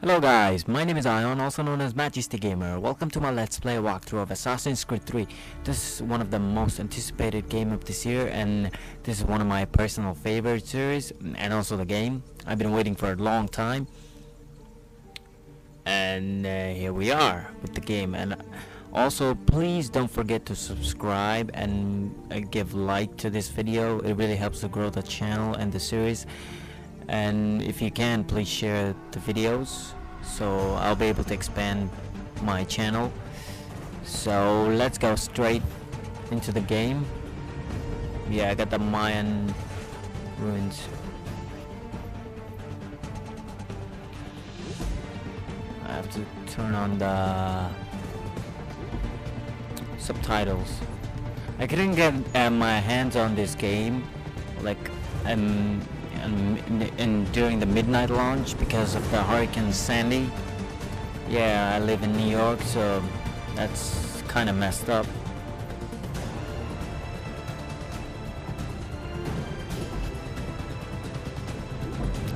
Hello guys, my name is Ion, also known as Majesty Gamer. Welcome to my Let's Play walkthrough of Assassin's Creed 3. This is one of the most anticipated game of this year, and this is one of my personal favorite series, and also the game. I've been waiting for a long time, and here we are with the game. And also, please don't forget to subscribe and give like to this video. It really helps to grow the channel and the series. And if you can, please share the videos so I'll be able to expand my channel. So let's go straight into the game. Yeah, I got the Mayan ruins. I have to turn on the subtitles. I couldn't get my hands on this game like and during the midnight launch because of the Hurricane Sandy. Yeah, I live in New York, so that's kind of messed up.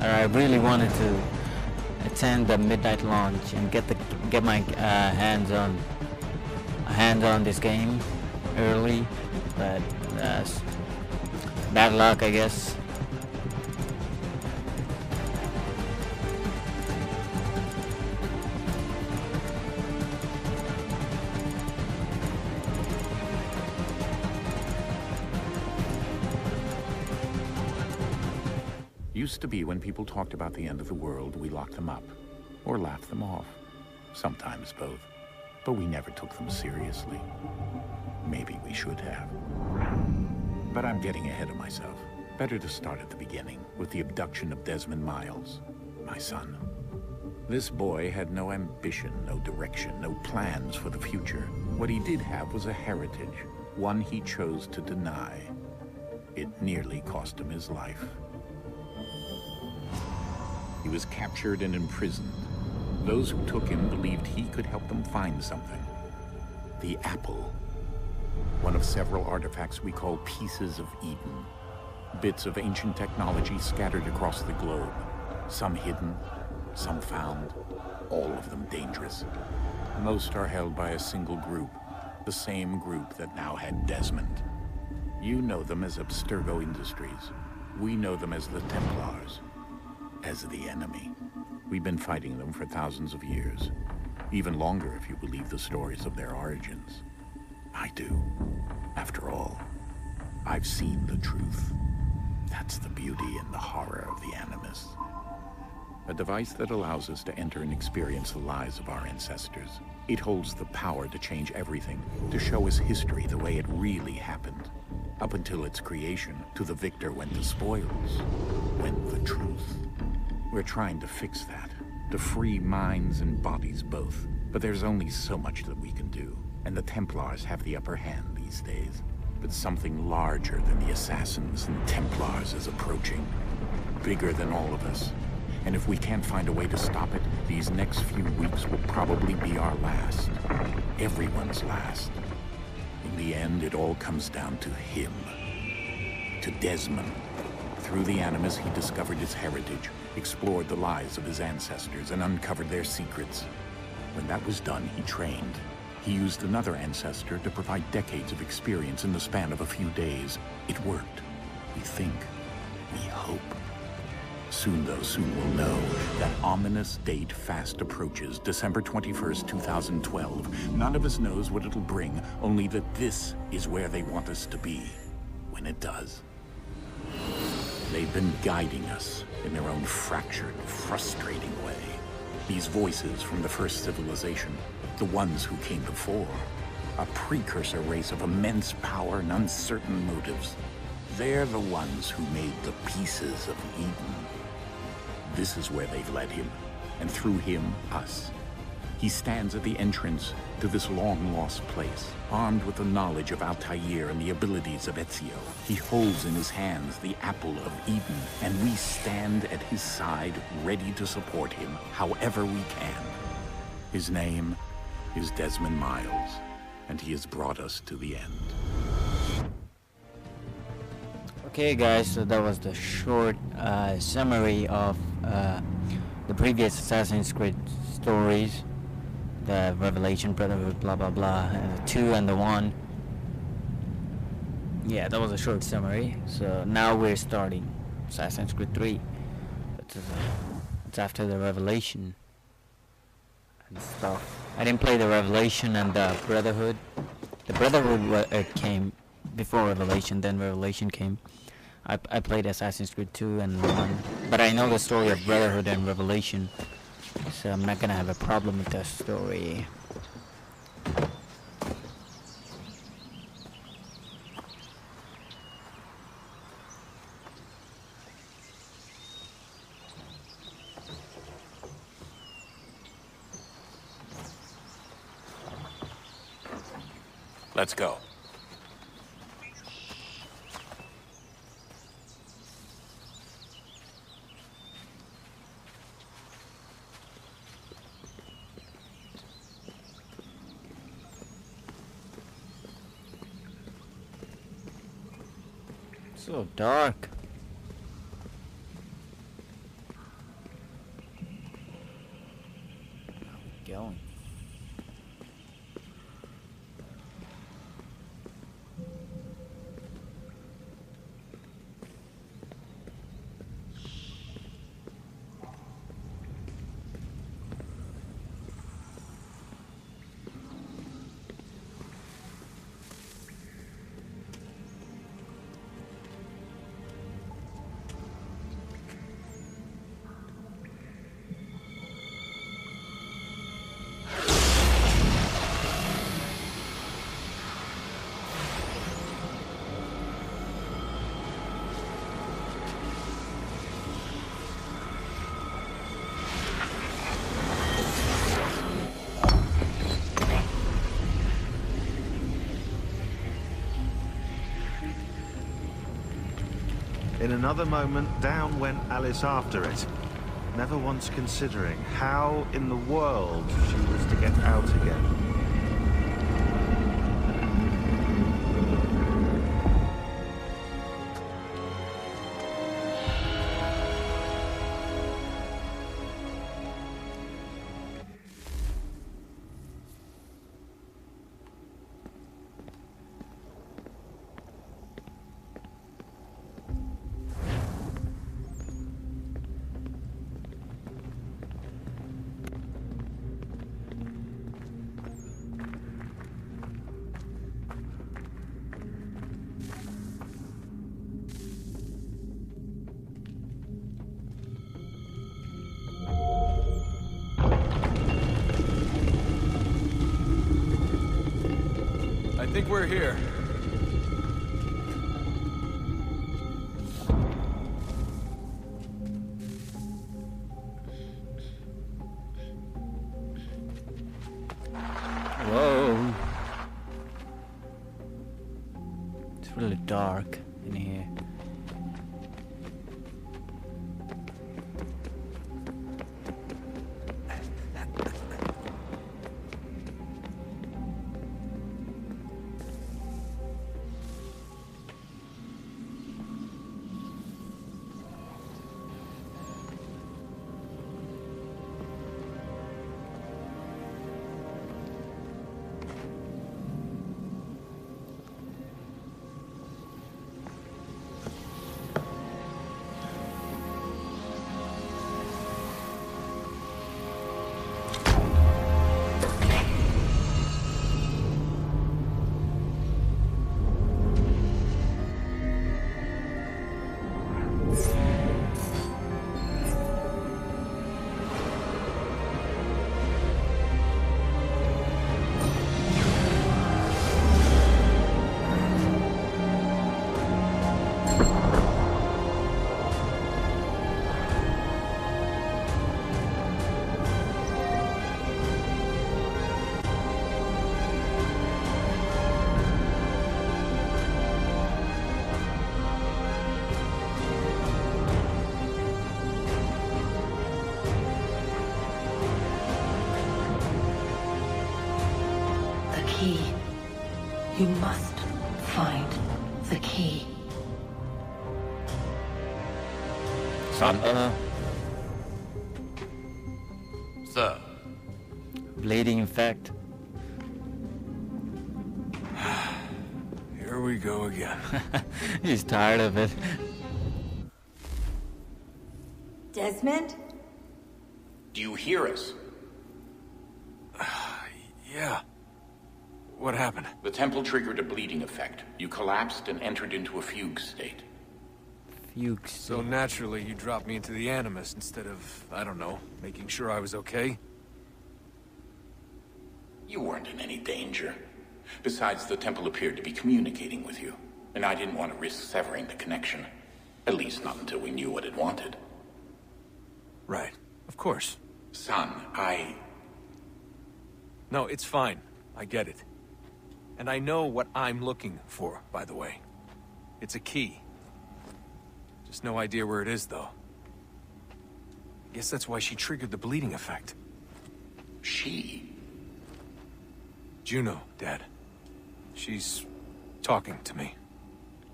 I really wanted to attend the midnight launch and get my hands on this game early, but bad luck, I guess. Used to be when people talked about the end of the world, we locked them up or laughed them off. Sometimes both. But we never took them seriously. Maybe we should have. But I'm getting ahead of myself. Better to start at the beginning with the abduction of Desmond Miles, my son. This boy had no ambition, no direction, no plans for the future. What he did have was a heritage, one he chose to deny. It nearly cost him his life. He was captured and imprisoned. Those who took him believed he could help them find something. The apple. One of several artifacts we call pieces of Eden. Bits of ancient technology scattered across the globe. Some hidden, some found, all of them dangerous. Most are held by a single group, the same group that now had Desmond. You know them as Abstergo Industries. We know them as the Templars. As the enemy. We've been fighting them for thousands of years. Even longer if you believe the stories of their origins. I do. After all, I've seen the truth. That's the beauty and the horror of the Animus. A device that allows us to enter and experience the lives of our ancestors. It holds the power to change everything, to show us history the way it really happened. Up until its creation, to the victor went the spoils, went the truth. We're trying to fix that, to free minds and bodies both. But there's only so much that we can do, and the Templars have the upper hand these days. But something larger than the Assassins and Templars is approaching, bigger than all of us. And if we can't find a way to stop it, these next few weeks will probably be our last. Everyone's last. In the end, it all comes down to him. To Desmond. Through the Animus, he discovered his heritage, explored the lives of his ancestors, and uncovered their secrets. When that was done, he trained. He used another ancestor to provide decades of experience in the span of a few days. It worked. We think. We hope. Soon, though, soon we'll know. That ominous date fast approaches, December 21st, 2012. None of us knows what it'll bring, only that this is where they want us to be. When it does. They've been guiding us in their own fractured, frustrating way. These voices from the first civilization, the ones who came before, a precursor race of immense power and uncertain motives. They're the ones who made the pieces of Eden. This is where they've led him, and through him, us. He stands at the entrance to this long-lost place, armed with the knowledge of Altair and the abilities of Ezio. He holds in his hands the apple of Eden, and we stand at his side, ready to support him however we can. His name is Desmond Miles, and he has brought us to the end. Okay guys, so that was the short summary of the the previous Assassin's Creed stories, the Revelation, Brotherhood, blah blah blah, and the 2 and the 1. Yeah, that was a short summary. So now we're starting Assassin's Creed 3. It's after the Revelation and stuff. I didn't play the Revelation and the Brotherhood. The Brotherhood came before Revelation, then Revelation came. I played Assassin's Creed 2 and 1, but I know the story of Brotherhood and Revelation, so I'm not gonna have a problem with that story. Let's go. So dark. Going. In another moment, down went Alice after it, never once considering how in the world she was to get out again. I think we're here. Whoa. It's really dark in here. Key. You must find the key. Bleeding effect. Here we go again. He's tired of it. Desmond? Do you hear us? Yeah. What happened? The temple triggered a bleeding effect. You collapsed and entered into a fugue state. Fugue. So naturally, you dropped me into the Animus instead of, I don't know, making sure I was okay? You weren't in any danger. Besides, the temple appeared to be communicating with you, and I didn't want to risk severing the connection. At least not until we knew what it wanted. Right. Of course. Son, No, it's fine. I get it. And I know what I'm looking for, by the way. It's a key. Just no idea where it is, though. Guess that's why she triggered the bleeding effect. She? Juno, Dad. She's talking to me.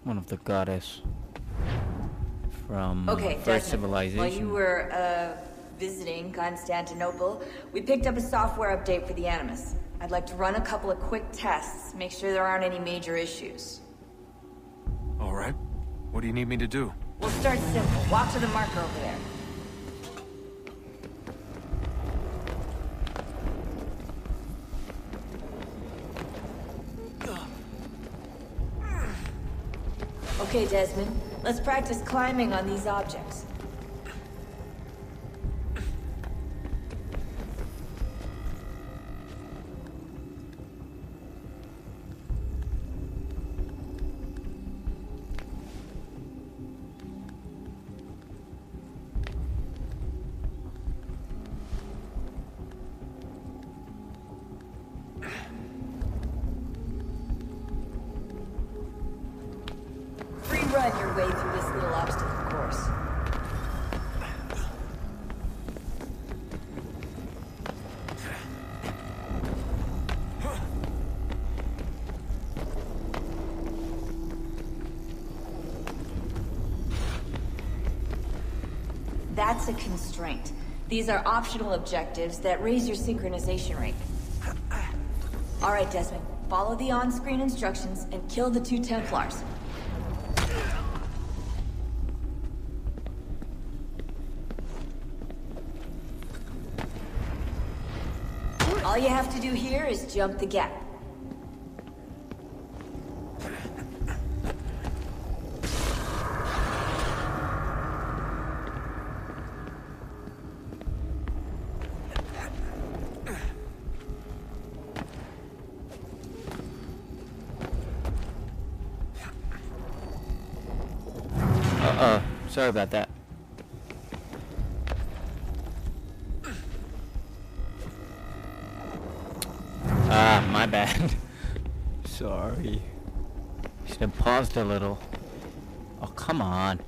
One of the goddess from Okay, First Desmond. Civilization. While you were, visiting Constantinople, we picked up a software update for the Animus. I'd like to run a couple of quick tests, make sure there aren't any major issues. All right. What do you need me to do? We'll start simple. Walk to the marker over there. Okay, Desmond. Let's practice climbing on these objects. Run your way through this little obstacle course. That's a constraint. These are optional objectives that raise your synchronization rate. All right, Desmond. Follow the on-screen instructions and kill the 2 Templars. All you have to do here is jump the gap. Sorry about that. My bad. Sorry. Should have paused a little. Oh, come on.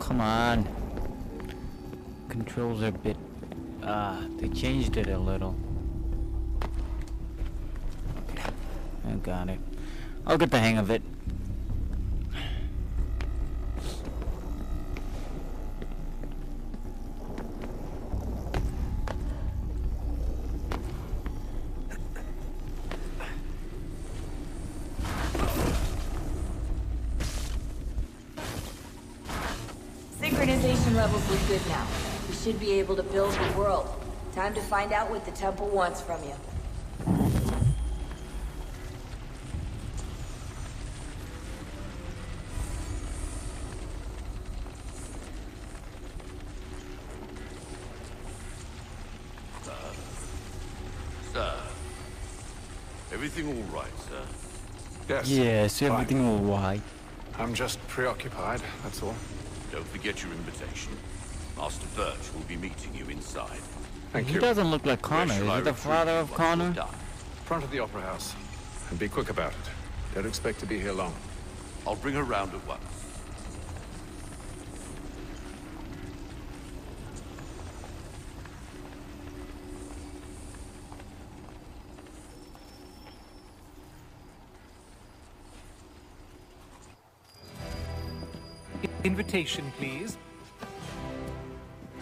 Come on. Controls are a bit, they changed it a little. Okay, I got it. I'll get the hang of it. Synchronization levels look good now. We should be able to build the world. Time to find out what the temple wants from you. Sir, everything all right, sir? Yes. Yes, everything alright. I'm just preoccupied, that's all. Don't forget your invitation. Master Birch will be meeting you inside. Thank He you. doesn't look like Where Connor. shall Is I he the retrieve father you of once Connor? you're done? Front of the Opera House. And be quick about it. Don't expect to be here long. I'll bring her round at once. Invitation, please.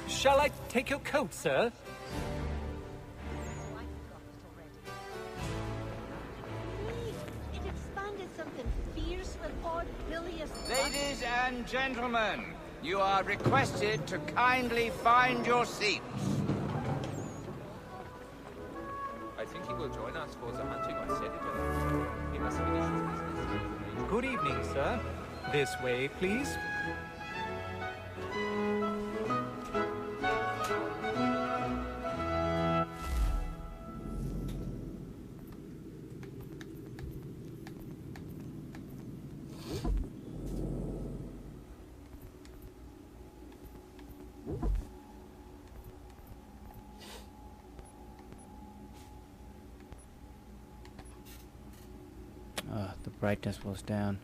Shall I take your coat, sir? It expanded something fierce with odd bilious... Ladies and gentlemen, you are requested to kindly find your seats. I think he will join us for the hunting. I said it already. He must finish his business. Good evening, sir. This way, please. The brightness was down.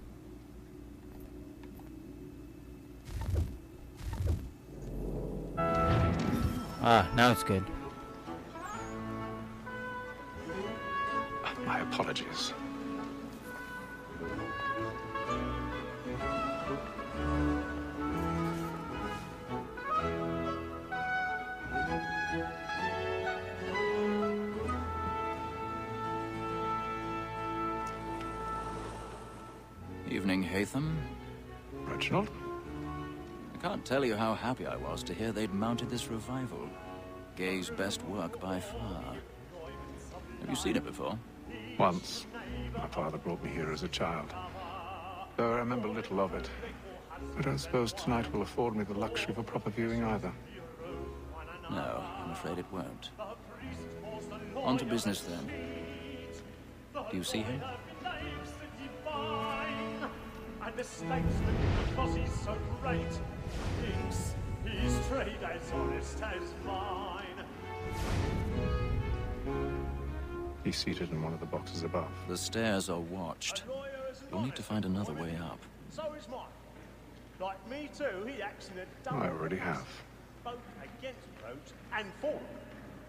Now it's good. My apologies. Evening, Hatham. Reginald? I can't tell you how happy I was to hear they'd mounted this revival. Gay's best work by far. Have you seen it before? Once. My father brought me here as a child. Though I remember little of it. I don't suppose tonight will afford me the luxury of a proper viewing either. No, I'm afraid it won't. On to business then. Do you see him? And the statesman, because he's so great, thinks his trade as honest as mine. He's seated in one of the boxes above. The stairs are watched. You'll need to find another way up. So is mine. Like me too, he acts in a double. I already have. Both against roads and for them.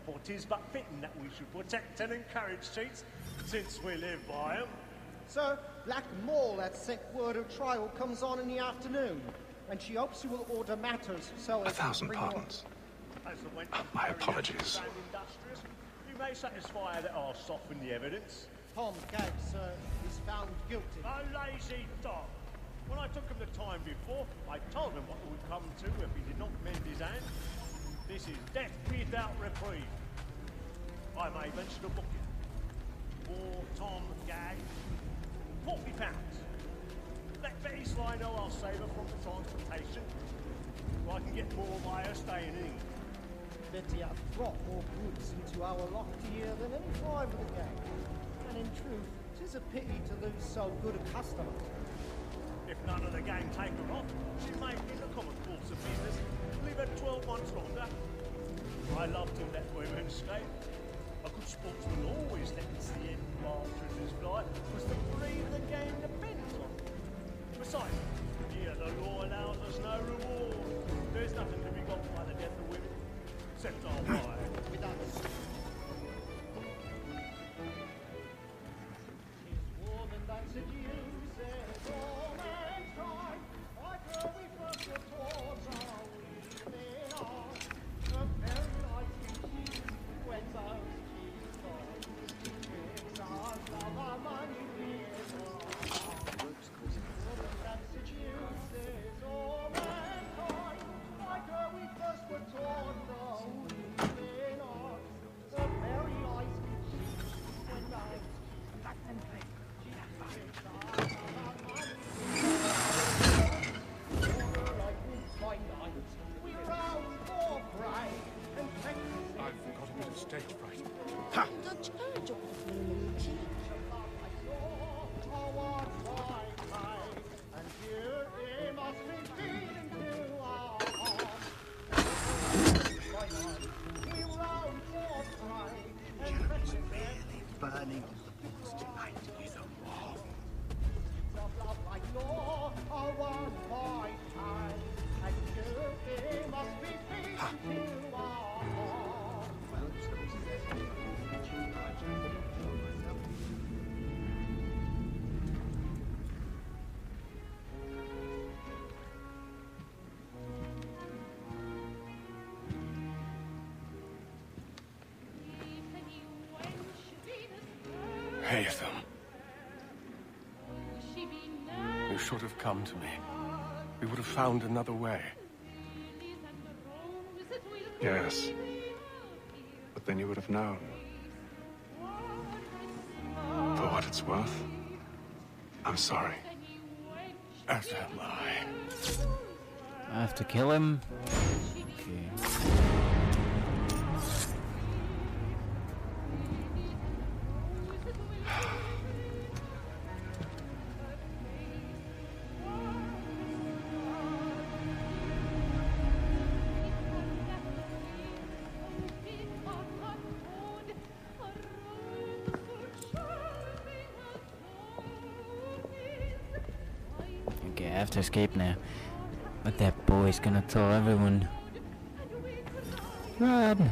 For 'tis but fitting that we should protect and encourage cheats, since we live by 'em. Sir, Black Mole had sent word of trial comes on in the afternoon, and she hopes you will order matters so as 1,000 to bring pardons. My apologies. You may satisfy her that I'll soften the evidence. Tom Gagg, sir, is found guilty. A lazy dog. When I took him the time before, I told him what it would come to if he did not mend his hand. This is death without reprieve. I may mention a booking. For Tom Gagg, £40. Let Betty Sly know I'll save her from the transportation, so I can get more by her staying in England. Betty hath brought more goods into our lofty year than any five of the gang. And in truth, 'tis a pity to lose so good a customer. If none of the gang take her off, she may, in the common course of business, leave her 12 months longer. I love to let women skate. A good sportsman always lets the end partridges fly, because the breed of the game depends on it. Besides, here the law allows us no reward. There's nothing to be got by the death of women, except our wives. With us. Tis woman that seduces all mankind. Like her we first were taught our women are. A very light species when those cheeks fall. Brings us love our money with woman that seduces all mankind. Like her we first were taught our women are. A very light species when those I've got a bit of stage fright. Dutch urge of the community. and here Haytham. You should have come to me. We would have found another way. Yes. But then you would have known. For what it's worth, I'm sorry. As am I. I have to kill him. Okay. Okay, I have to escape now. But that boy's gonna tell everyone. Run!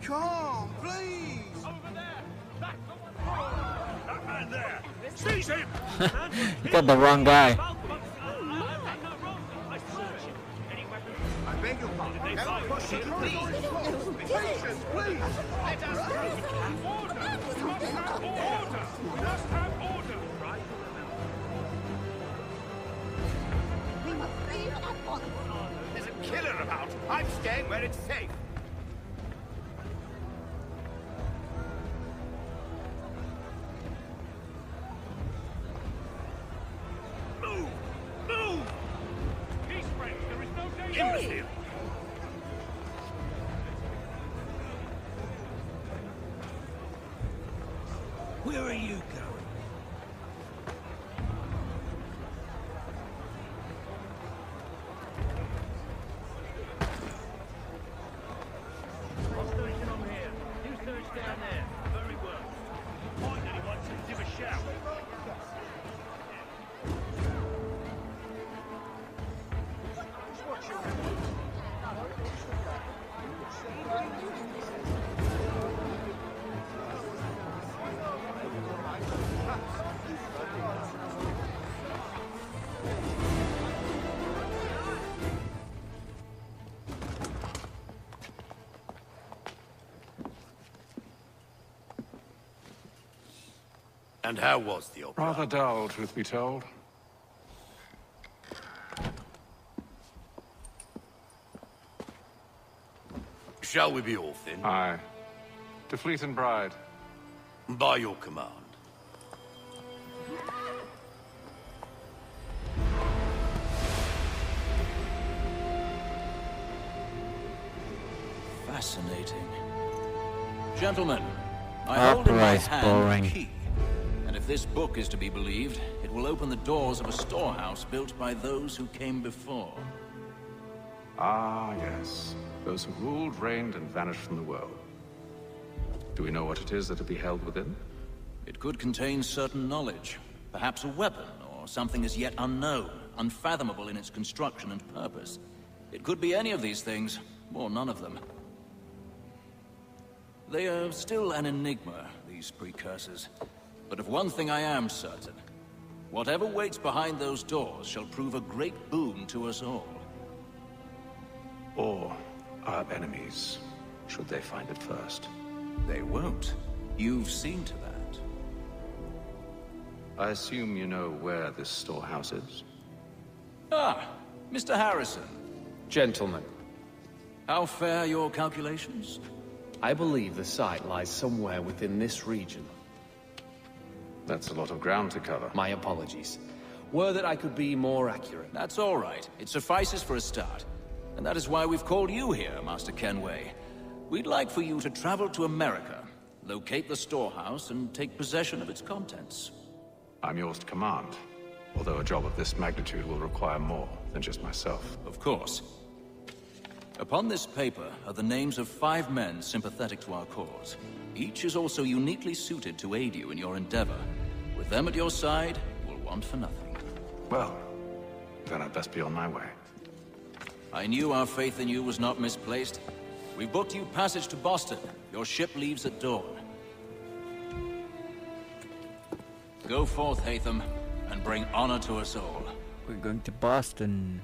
Come, please! Over there! That man there! Seize him! You got the wrong guy. I beg your pardon. Don't push it, please. Patience, please. Let us through. Order! We must have order! Right? We must leave at once. There's a killer about. I'm staying where it's safe. Move! Move! Peace, friends. There is no danger. Imbecile! Where are you going? Observation on here. You search down there. Very well. Find anyone, so give a shout. And how was the opera? Rather dull, truth be told. Shall we be off then? Aye. To Fleet and Bride. By your command. Fascinating. Gentlemen, I hold in my Opera is hand boring. a key. And if this book is to be believed, it will open the doors of a storehouse built by those who came before. Ah, yes. Those who ruled, reigned, and vanished from the world. Do we know what it is that will be held within? It could contain certain knowledge. Perhaps a weapon, or something as yet unknown, unfathomable in its construction and purpose. It could be any of these things, or none of them. They are still an enigma, these precursors. But of one thing I am certain. Whatever waits behind those doors shall prove a great boon to us all. Or our enemies, should they find it first. They won't. You've seen to that. I assume you know where this storehouse is? Ah, Mr. Harrison. Gentlemen, How fare your calculations? I believe the site lies somewhere within this region. That's a lot of ground to cover. My apologies. Were that I could be more accurate. That's all right. It suffices for a start. And that is why we've called you here, Master Kenway. We'd like for you to travel to America, locate the storehouse, and take possession of its contents. I'm yours to command. Although a job of this magnitude will require more than just myself. Of course. Upon this paper are the names of 5 men sympathetic to our cause. Each is also uniquely suited to aid you in your endeavor. With them at your side, we'll want for nothing. Well, then I'd best be on my way. I knew our faith in you was not misplaced. We've booked you passage to Boston. Your ship leaves at dawn. Go forth, Haytham, and bring honor to us all. We're going to Boston.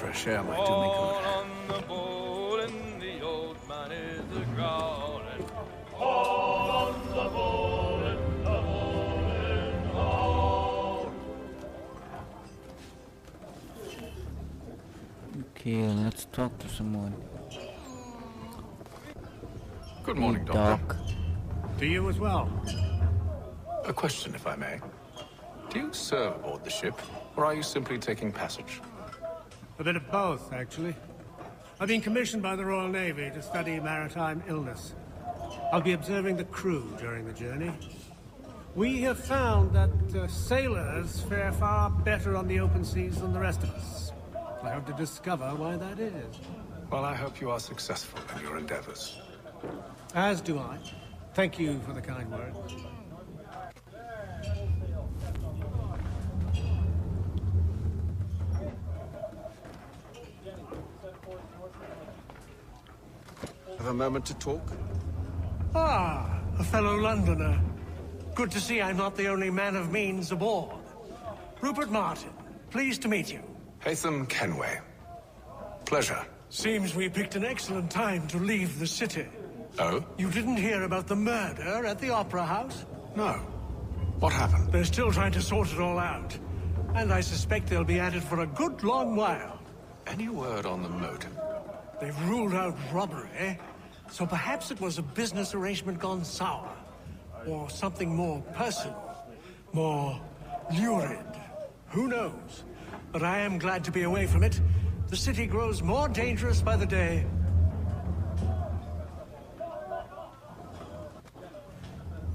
fresh air might do me good. On the bowl and the old man is a-growling. Okay, let's talk to someone. Good morning, Hey, Doctor. Doc. To you as well. A question, if I may. Do you serve aboard the ship, or are you simply taking passage? A bit of both, actually. I've been commissioned by the Royal Navy to study maritime illness. I'll be observing the crew during the journey. We have found that sailors fare far better on the open seas than the rest of us. I hope to discover why that is. Well, I hope you are successful in your endeavors. As do I. Thank you for the kind words. Have a moment to talk? Ah, a fellow Londoner. Good to see I'm not the only man of means aboard. Rupert Martin, pleased to meet you. Haytham Kenway. Pleasure. Seems we picked an excellent time to leave the city. Oh? You didn't hear about the murder at the Opera House? No. What happened? They're still trying to sort it all out. And I suspect they'll be at it for a good long while. Any word on the motive? They've ruled out robbery, so perhaps it was a business arrangement gone sour. Or something more personal, more lurid. Who knows? But I am glad to be away from it. The city grows more dangerous by the day.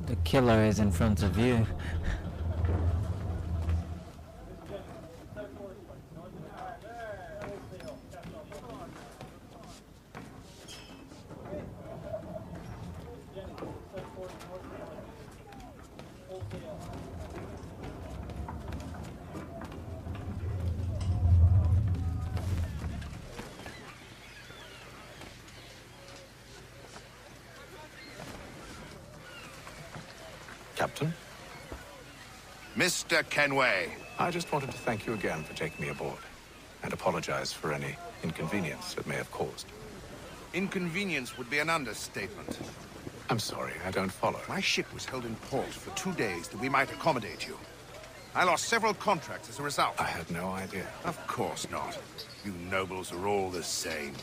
The killer is in front of you. Captain? Mr. Kenway. I just wanted to thank you again for taking me aboard, and apologize for any inconvenience it may have caused. Inconvenience would be an understatement. I'm sorry, I don't follow. My ship was held in port for 2 days that we might accommodate you. I lost several contracts as a result. I had no idea. Of course not. You nobles are all the same.